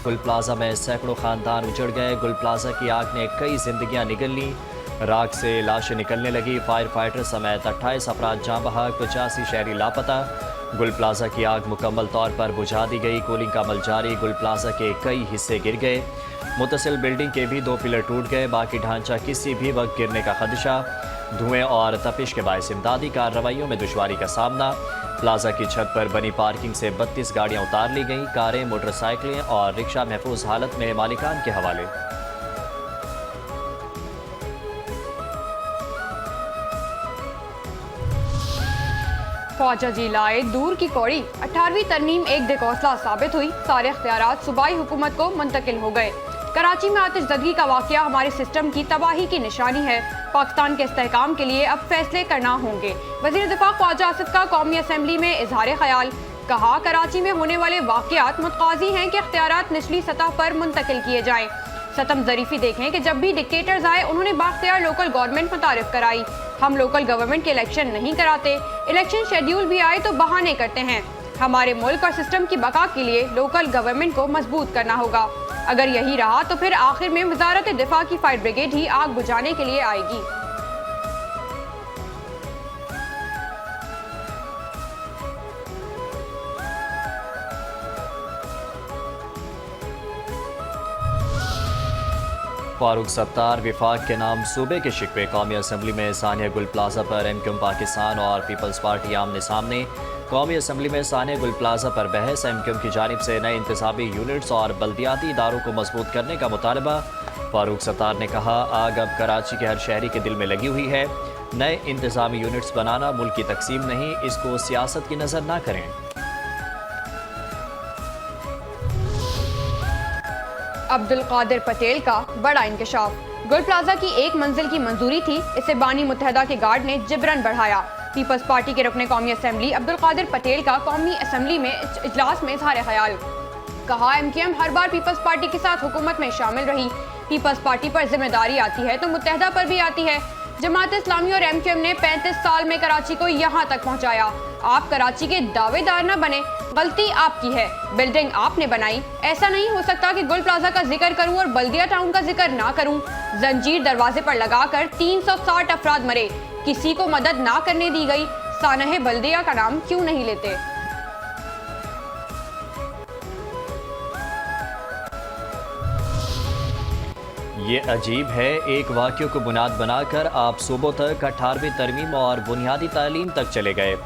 गुल प्लाजा में सैकड़ों खानदान उजड़ गए। गुल प्लाजा की आग ने कई जिंदगियां निगल ली। राख से लाशें निकलने लगी। फायर फाइटर समेत 28 अफराद जाँ बहक, 85 शहरी लापता। गुल प्लाजा की आग मुकम्मल तौर पर बुझा दी गई। कूलिंग का अमल जारी। गुल प्लाजा के कई हिस्से गिर गए। मुतसिल बिल्डिंग के भी 2 पिलर टूट गए। बाकी ढांचा किसी भी वक्त गिरने का खदशा। धुएं और तपिश के बायस इमदादी कार्रवाइयों में दुश्वारी का सामना। प्लाजा की छत पर बनी पार्किंग से 32 गाड़ियां उतार ली गईं। कारें, मोटरसाइकिलें और रिक्शा महफूज हालत में मालिकान के हवाले। ख्वाजा जी लाए दूर की कौड़ी। 18वीं तरमीम एक दिकोसला साबित हुई। सारे इख्तियारात सूबाई हुकूमत को मुंतकिल हो गए। कराची में आतिशदगी का वाकया हमारे सिस्टम की तबाही की निशानी है। पाकिस्तान के इस्तेहकाम के लिए अब फैसले करना होंगे। वज़ीर दिफा ख्वाजा आसिफ का कौमी असम्बली में इजहार ख्याल। कहा, कराची में होने वाले वाकयात मुतकाजी हैं कि इख्तियारात निचली सतह पर मुंतकिल किए जाएं। सतम ज़रीफ़ी देखें कि जब भी डिक्टेटर्स आए उन्होंने बाख्तियार लोकल गवर्नमेंट मुतारिफ कराई। हम लोकल गवर्नमेंट के इलेक्शन नहीं कराते। इलेक्शन शेड्यूल भी आए तो बहाने करते हैं। हमारे मुल्क और सिस्टम की बका के लिए लोकल गवर्नमेंट को मजबूत करना होगा। अगर यही रहा तो फिर आखिर में वजारत दिफा की फायर ब्रिगेड ही आग बुझाने के लिए आएगी। फारूक सत्तार विफाक के नाम सूबे के शिकवे। कौमी असम्बली में सानिया गुल प्लाजा पर एमक्यूएम पाकिस्तान और पीपल्स पार्टी आमने सामने। कौमी असम्बली में सानिया गुल प्लाजा पर बहस। एमक्यूएम की जानिब से नए इंतजामी यूनिट्स और बल्दियाती इदारों को मजबूत करने का मुतालबा। फारूक सत्तार ने कहा, आग अब कराची के हर शहरी के दिल में लगी हुई है। नए इंतजामी यूनिट्स बनाना मुल्क की तकसीम नहीं, इसको सियासत की नजर ना करें। अब्दुल कादिर पटेल का बड़ा इंकशाफ। गुल प्लाजा की एक मंजिल की मंजूरी थी, इसे बानी मुत्तहदा के गार्ड ने जिब्रन बढ़ाया। पीपल्स पार्टी के रुकने कौमी असम्बली अब्दुल कादिर पटेल का कौमी असम्बली में इजलास में इजहार ख्याल। कहा, एमक्यूएम हर बार पीपल्स पार्टी के साथ हुकूमत में शामिल रही। पीपल्स पार्टी पर जिम्मेदारी आती है तो मुत्तहदा पर भी आती है। जमात इस्लामी और एमक्यूएम ने 35 साल में कराची को यहाँ तक पहुँचाया। आप कराची के दावेदार न बने, गलती आपकी है। बिल्डिंग आपने बनाई। ऐसा नहीं हो सकता कि गुल प्लाजा का जिक्र करूं और बल्दिया टाउन का जिक्र ना करूं। जंजीर दरवाजे पर लगाकर 360 अफराद मरे, किसी को मदद ना करने दी गई। सानह बल्दिया का नाम क्यों नहीं लेते? ये अजीब है, एक वाक़े को बुनियाद बनाकर आप सूबों तक 18वीं तरमीम और बुनियादी तालीम तक चले गए।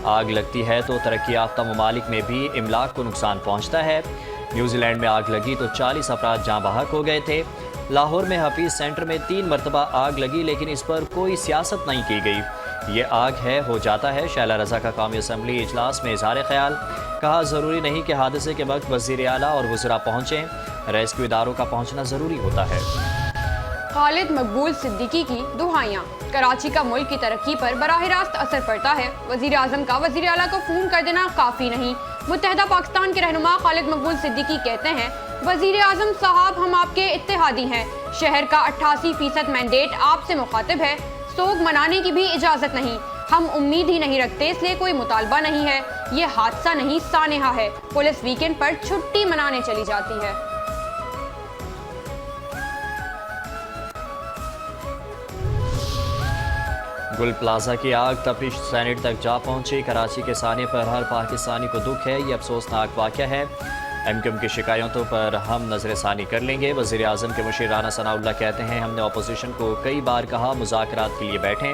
आग लगती है तो तरक्की याफ्ता ममालिक में भी इमलाक को नुकसान पहुँचता है। न्यूजीलैंड में आग लगी तो 40 अफराद जाँ बहक हो गए थे। लाहौर में हफीज सेंटर में 3 मरतबा आग लगी लेकिन इस पर कोई सियासत नहीं की गई। ये आग है, हो जाता है। शैला रजा का कौमी असम्बली इजलास में इजहार ख्याल। कहा, ज़रूरी नहीं कि हादसे के वक्त वज़ीर आला और वज़रा पहुँचें, रेस्क्यू इदारों का पहुँचना ज़रूरी होता है। खालिद मकबूल सिद्दीकी की दुहाइयाँ। कराची का मुल्क की तरक्की पर बराह रास्त असर पड़ता है। वज़ीर आज़म का वज़ीर आला को फ़ोन कर देना काफ़ी नहीं। मुत्तहदा पाकिस्तान के रहनुमा खालिद मकबूल सिद्दीकी कहते हैं, वज़ीर आज़म साहब, हम आपके इत्तेहादी हैं। शहर का 88% मैंडेट आपसे मुखातिब है। सोग मनाने की भी इजाज़त नहीं। हम उम्मीद ही नहीं रखते, इसलिए कोई मुतालबा नहीं है। ये हादसा नहीं, सानेहा है। पुलिस वीकेंड पर छुट्टी मनाने चली जाती है। गुल प्लाजा की आग तपिश सेनेट तक जा पहुंची। कराची के साने पर हर पाकिस्तानी को दुख है। ये अफसोसनाक वाक़या है। एमक्यूएम की शिकायतों पर हम नजर सानी कर लेंगे। वज़ीर आज़म के मुशीर राना सनाउल्लाह कहते हैं, हमने अपोजिशन को कई बार कहा मुज़ाकरात के लिए बैठें।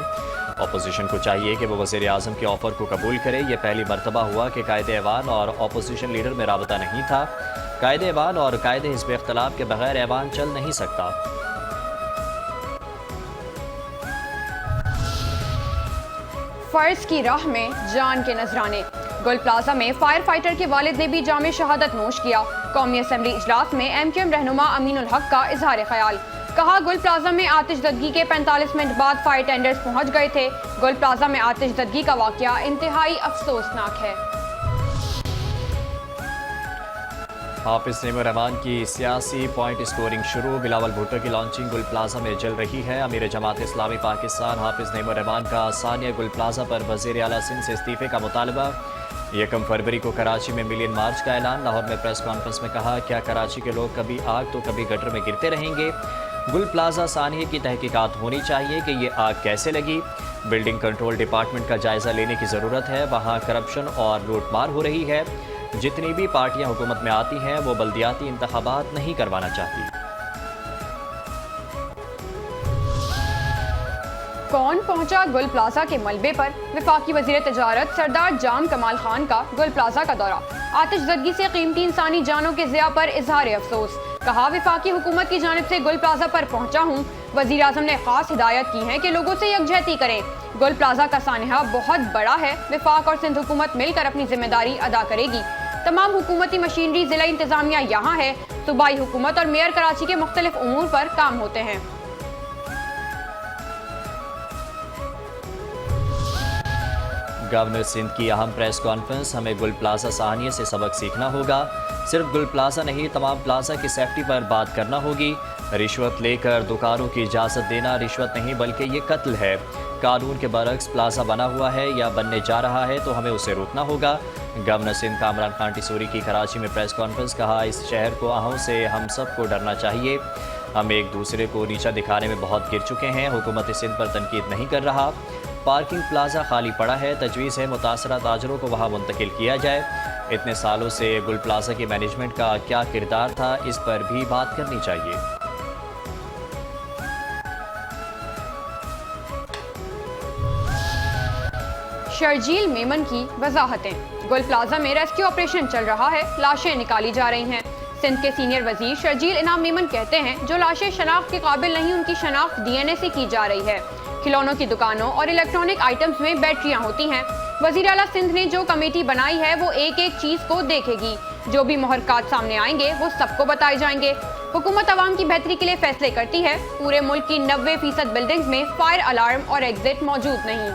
अपोजिशन को चाहिए कि वो वज़ीर आज़म के ऑफ़र को कबूल करे। ये पहली मरतबा हुआ कि कायदे ऐवान और अपोजिशन लीडर में राबता नहीं था। कायदे ऐवान और कायदे हिज़्ब इख्तिलाफ के बगैर ऐवान चल नहीं सकता। फर्ज की राह में जान के नजराने। गुल प्लाजा में फायर फाइटर के वालिद ने भी जामे शहादत नोश किया। कौमी असम्बली इजलास में एमक्यूएम रहनुमा अमीनुल हक का इजहार ख्याल। कहा, गुल प्लाजा में आतिशदगी के 45 मिनट बाद फायर टेंडर्स पहुंच गए थे। गुल प्लाजा में आतिशदगी का वाकया इंतहाई अफसोसनाक है। हाफिज नईमुर रहमान की सियासी पॉइंट स्कोरिंग शुरू। बिलावल भुट्टो की लॉन्चिंग गुल प्लाजा में चल रही है। अमीर जमात इस्लामी पाकिस्तान हाफिज नईमुर रहमान का सानिया गुल प्लाजा पर वज़ीर आला सिंध से इस्तीफे का मुतालबा। 1 फरवरी को कराची में मिलियन मार्च का ऐलान। लाहौर में प्रेस कॉन्फ्रेंस में कहा, क्या कराची के लोग कभी आग तो कभी गटर में गिरते रहेंगे। गुल प्लाजा सानिया की तहकीकात होनी चाहिए कि ये आग कैसे लगी। बिल्डिंग कंट्रोल डिपार्टमेंट का जायजा लेने की ज़रूरत है। वहाँ करप्शन और लूटमार हो रही है। जितनी भी पार्टियां हुकूमत में आती हैं वो बल्दियाती इंतखाबात नहीं करवाना चाहती। कौन पहुंचा गुल प्लाजा के मलबे पर। वफाकी वजीर तजारत सरदार जाम कमाल खान का गुल प्लाजा का दौरा। आतिशज़दगी से कीमती इंसानी जानों के ज़िया पर इजहार अफसोस। कहा, वफाकी हुकूमत की जानिब से गुल प्लाजा पर पहुंचा हूँ। वजीर आज़म ने खास हिदायत की है कि लोगों से यकजहती करें। गुल प्लाजा का सानहा बहुत बड़ा है। वफाक और सिंध हुकूमत मिलकर अपनी जिम्मेदारी अदा करेगी। तमाम हुकूमती मशीनरी जिला इंतजामिया यहाँ है। सूबाई हुकूमत और मेयर कराची के मुख्तलिफ उमूर पर काम होते हैं। गवर्नर सिंध की अहम प्रेस कॉन्फ्रेंस। हमें गुल प्लाजा सानिया से सबक सीखना होगा। सिर्फ गुल प्लाजा नहीं, तमाम प्लाजा की सेफ्टी पर बात करना होगी। रिश्वत लेकर दुकानों की इजाज़त देना रिश्वत नहीं बल्कि ये कत्ल है। कानून के बरक्स प्लाजा बना हुआ है या बनने जा रहा है तो हमें उसे रोकना होगा। गवर्नर सिंध कामरान खान टिसूरी की कराची में प्रेस कॉन्फ्रेंस। कहा, इस शहर को आहों से हम सबको डरना चाहिए। हम एक दूसरे को नीचा दिखाने में बहुत गिर चुके हैं। हुकूमत सिंध पर तनकीद नहीं कर रहा। पार्किंग प्लाजा खाली पड़ा है। तजवीज़ है मुतासरा ताजरों को वहाँ मुंतकिल किया जाए। इतने सालों से गुल प्लाजा की मैनेजमेंट का क्या किरदार था, इस पर भी बात करनी चाहिए। शर्जील मेमन की वजाहतें। गुल प्लाजा में रेस्क्यू ऑपरेशन चल रहा है। लाशें निकाली जा रही हैं। सिंध के सीनियर वजीर शर्जील इनाम मेमन कहते हैं, जो लाशें शनाख्त के काबिल नहीं उनकी शनाख्त DNA से की जा रही है। खिलौनों की दुकानों और इलेक्ट्रॉनिक आइटम्स में बैटरियां होती हैं। वजीर आला सिंध ने जो कमेटी बनाई है वो एक एक चीज को देखेगी। जो भी मुहर्रकात सामने आएंगे वो सबको बताए जाएंगे। हुकूमत आवाम की बेहतरी के लिए फैसले करती है। पूरे मुल्क की 90% बिल्डिंग्स में फायर अलार्म और एग्जिट मौजूद नहीं।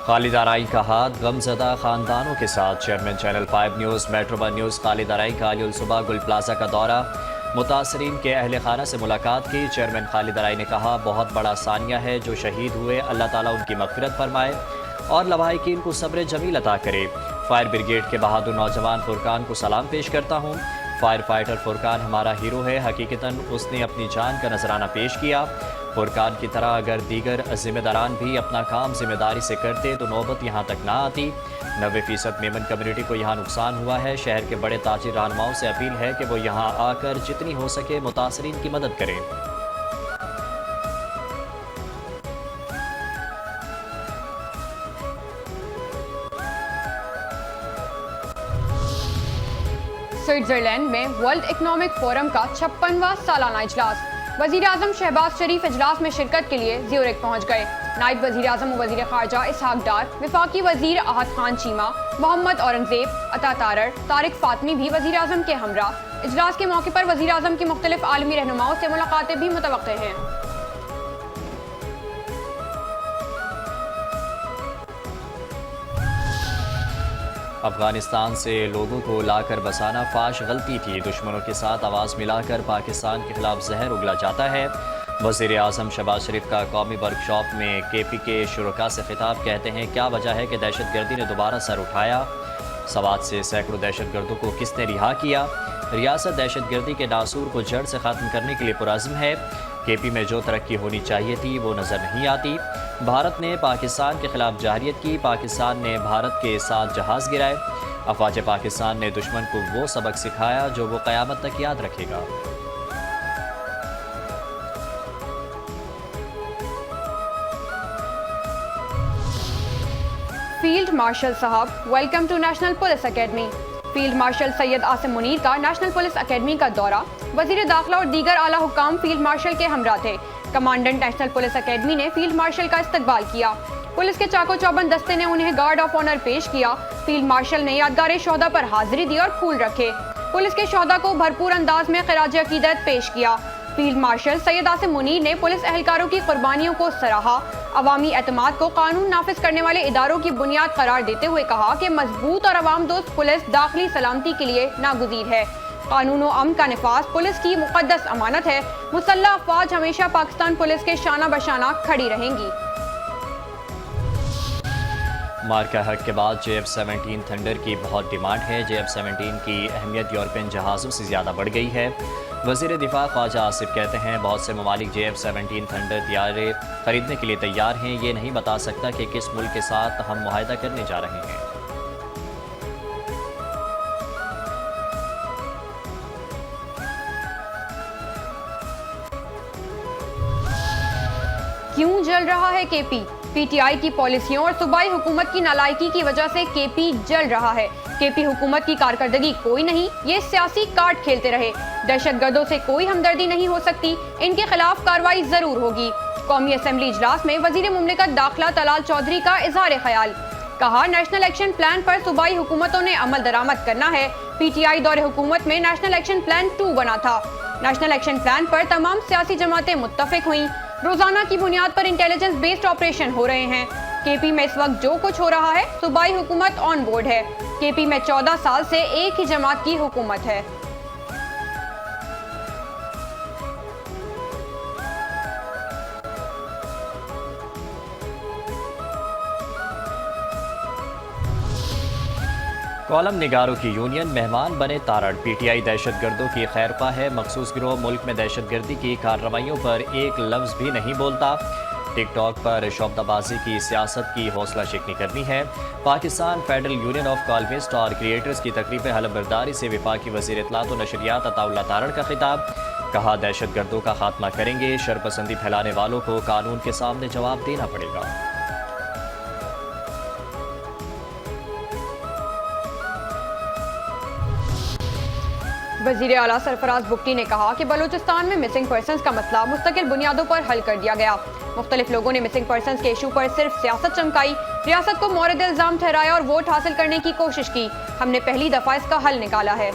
खालिद आराई का हाथ गमज़दा खानदानों के साथ। Chairman channel 5 news metro 1 news Khalid Arai का आज सुबह गुल प्लाजा का दौरा। मुतासरीन के अहल खाना से मुलाकात की। चेयरमैन खालिद आराई ने कहा, बहुत बड़ा सानिया है जो शहीद हुए। अल्लाह ताला उनकी मग़फ़िरत फरमाए और लवाहिकीन को सब्र जमील अता करे। फायर ब्रिगेड के बहादुर नौजवान फुरकान को सलाम पेश करता हूँ। फायर फाइटर फुरकान हमारा हीरो है। हकीकतन उसने अपनी जान का नजराना पेश किया। फुरकान की तरह अगर दीगर जिम्मेदारान भी अपना काम जिम्मेदारी से करते तो नौबत यहाँ तक ना आती। 90% मेमन कम्युनिटी को यहाँ नुकसान हुआ है। शहर के बड़े ताजिर रहनुमाओं से अपील है कि वो यहाँ आकर जितनी हो सके मुतासरीन की मदद करें। स्विट्जरलैंड में वर्ल्ड इकोनॉमिक फोरम का 56वां सालाना इजलास। वजीर आजम शहबाज शरीफ इजलास में शिरकत के लिए ज़्यूरिख पहुंच गए। नायब वजीर आजम और वजीर खारजा इसहाक डार, वफाकी वजीर अहद खान चीमा, मोहम्मद औरंगजेब, अता तारर, तारिक फातमी भी वजीर आजम के हमरा। इजलास के मौके पर वजीर आजम की मुख्तलिफ आलमी रहनुमाओं से मुलाकातें भी मुतवक्के हैं। अफगानिस्तान से लोगों को लाकर बसाना फाश गलती थी। दुश्मनों के साथ आवाज़ मिलाकर पाकिस्तान के खिलाफ जहर उगला जाता है। वज़ीर आज़म शहबाज शरीफ का कौमी वर्कशॉप में KP के शुरका से खिताब। कहते हैं, क्या वजह है कि दहशतगर्दी ने दोबारा सर उठाया। सवात से सैकड़ों दहशतगर्दों को किसने रिहा किया। रियासत दहशतगर्दी के नासूर को जड़ से ख़त्म करने के लिए पुरज़्म है। KP में जो तरक्की होनी चाहिए थी वो नज़र नहीं आती। भारत ने पाकिस्तान के खिलाफ जहरियत की। पाकिस्तान ने भारत के साथ जहाज़ गिराए। अफवाज पाकिस्तान ने दुश्मन को वो सबक सिखाया जो वो क़यामत तक याद रखेगा। फील्ड मार्शल साहब, welcome to national police academy. Field marshal Syed Asim Munir का नेशनल पुलिस अकेडमी का दौरा। वजीर दाखिला और दीगर आला हुक्काम फील्ड मार्शल के हमरा थे। कमांडेंट नेशनल पुलिस अकेडमी ने फील्ड मार्शल का इस्तकबाल किया। पुलिस के चाको चौबंद दस्ते ने उन्हें गार्ड ऑफ ऑनर पेश किया। फील्ड मार्शल ने यादगार शोहदा पर हाजिरी दी और फूल रखे। पुलिस के शोहदा को भरपूर अंदाज में खिराज अकीदत पेश किया। फील्ड मार्शल सैयद आसिम मुनीर ने पुलिस एहलकारों की कुर्बानियों को सराहा। अवामी एतमाद को कानून नाफिज करने वाले इदारों की बुनियाद करार देते हुए कहा कि मजबूत और अवाम दोस्त पुलिस दाखिली सलामती के लिए नागुज़ीर है। कानून और अमन का निफाज पुलिस की मुकद्दस अमानत है। मुसल्लह अफवाज हमेशा पाकिस्तान पुलिस के शाना बशाना खड़ी रहेंगी। मार्का हक के बाद JF-17 थंडर की बहुत डिमांड है। JF-17 की अहमियत यूरोपियन जहाज़ों से ज़्यादा बढ़ गई है। वज़ीर दिफा ख्वाजा आसिफ कहते हैं बहुत से ममालिक JF-17 थंडर तैयारे खरीदने के लिए तैयार हैं। ये नहीं बता सकता कि किस मुल्क के साथ हम मुआहदा करने जा रहे हैं। क्यों जल रहा है केपी? PTI की पॉलिसियों और सूबाई हुकूमत की नालायकी की वजह से केपी जल रहा है। केपी हुकूमत की कारकर्दगी कोई नहीं, ये सियासी कार्ड खेलते रहे। दहशतगर्दों से कोई हमदर्दी नहीं हो सकती, इनके खिलाफ कार्रवाई जरूर होगी। कौमी असम्बली इजलास में वजीर मुमलिकत दाखिला तलाल चौधरी का इजहार ख्याल। कहा नेशनल एक्शन प्लान पर सूबाई हुकूमतों ने अमल दरामद करना है। PTI दौरे हुकूमत में नेशनल एक्शन प्लान 2 बना था। नेशनल एक्शन प्लान पर तमाम सियासी जमातें मुत्तफिक हुई। रोजाना की बुनियाद पर इंटेलिजेंस बेस्ड ऑपरेशन हो रहे हैं। केपी में इस वक्त जो कुछ हो रहा है, सूबाई हुकूमत ऑन बोर्ड है। केपी में 14 साल से एक ही जमात की हुकूमत है। कॉलम निगारों की यूनियन मेहमान बने तारड़। PTI दहशतगर्दों की खैरख्वाह है। मखसूस गिरोह मुल्क में दहशतगर्दी की कार्रवाइयों पर एक लफ्ज़ भी नहीं बोलता। टिकटॉक पर शोबदाबाजी की सियासत की हौसला शिकनी करनी है। Pakistan federal union of columnist और क्रिएटर्स की तकरीब हलफबरदारी से वफाकी वज़ीर इत्तलात और नशरियात अताउल्लाह तारड़ का खिताब। कहा दहशतगर्दों का खात्मा करेंगे, शरपसंदी फैलाने वालों को कानून के सामने जवाब देना पड़ेगा। वज़ीर आला सरफराज बुगटी ने कहा कि बलूचिस्तान में मिसिंग पर्सनस का मसला मुस्तकिल बुनियादों पर हल कर दिया गया। मुख्तलिफ लोगों ने मिसिंग पर्सनस के इशू पर सिर्फ सियासत चमकाई, रियासत को मोरद इल्जाम ठहराया और वोट हासिल करने की कोशिश की। हमने पहली दफा इसका हल निकाला है।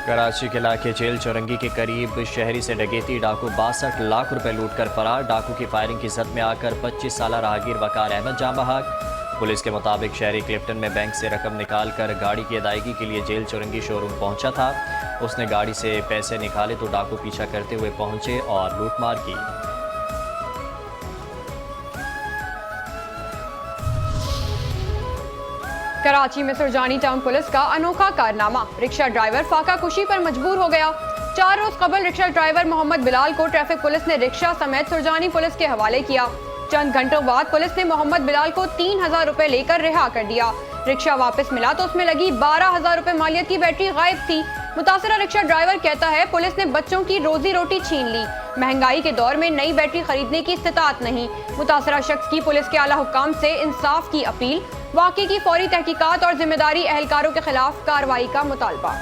कराची के इलाके जेल चौरंगी के करीब शहरी से डकैती, डाकू 62 लाख रुपए लूट कर फरार। डाकू की फायरिंग की जद में आकर 25 साल राहगीर वकार अहमद जाँ बहक। पुलिस के मुताबिक शहरी क्लिफ्टन में बैंक से रकम निकाल कर गाड़ी की अदायगी के लिए जेल चौरंगी शोरूम पहुंचा था। उसने गाड़ी से पैसे निकाले तो डाकू पीछा करते हुए पहुंचे और लूटमार की। कराची में सुरजानी टाउन पुलिस का अनोखा कारनामा। रिक्शा ड्राइवर फाका कुशी पर मजबूर हो गया। 4 रोज कबल रिक्शा ड्राइवर मोहम्मद बिलाल को ट्रैफिक पुलिस ने रिक्शा समेत सुरजानी पुलिस के हवाले किया। चंद घंटों बाद पुलिस ने मोहम्मद बिलाल को 3000 रुपए लेकर रिहा कर दिया। रिक्शा वापस मिला तो उसमें लगी 12000 रुपए मालियत की बैटरी गायब थी। मुतासरा रिक्शा ड्राइवर कहता है पुलिस ने बच्चों की रोजी रोटी छीन ली। महंगाई के दौर में नई बैटरी खरीदने की इस्तिताअत नहीं। मुतासरा शख्स की पुलिस के आला हुक्काम से इंसाफ की अपील। वाक़े की फौरी तहकीकात और जिम्मेदारी एहलकारों के खिलाफ कार्रवाई का मुतालबा।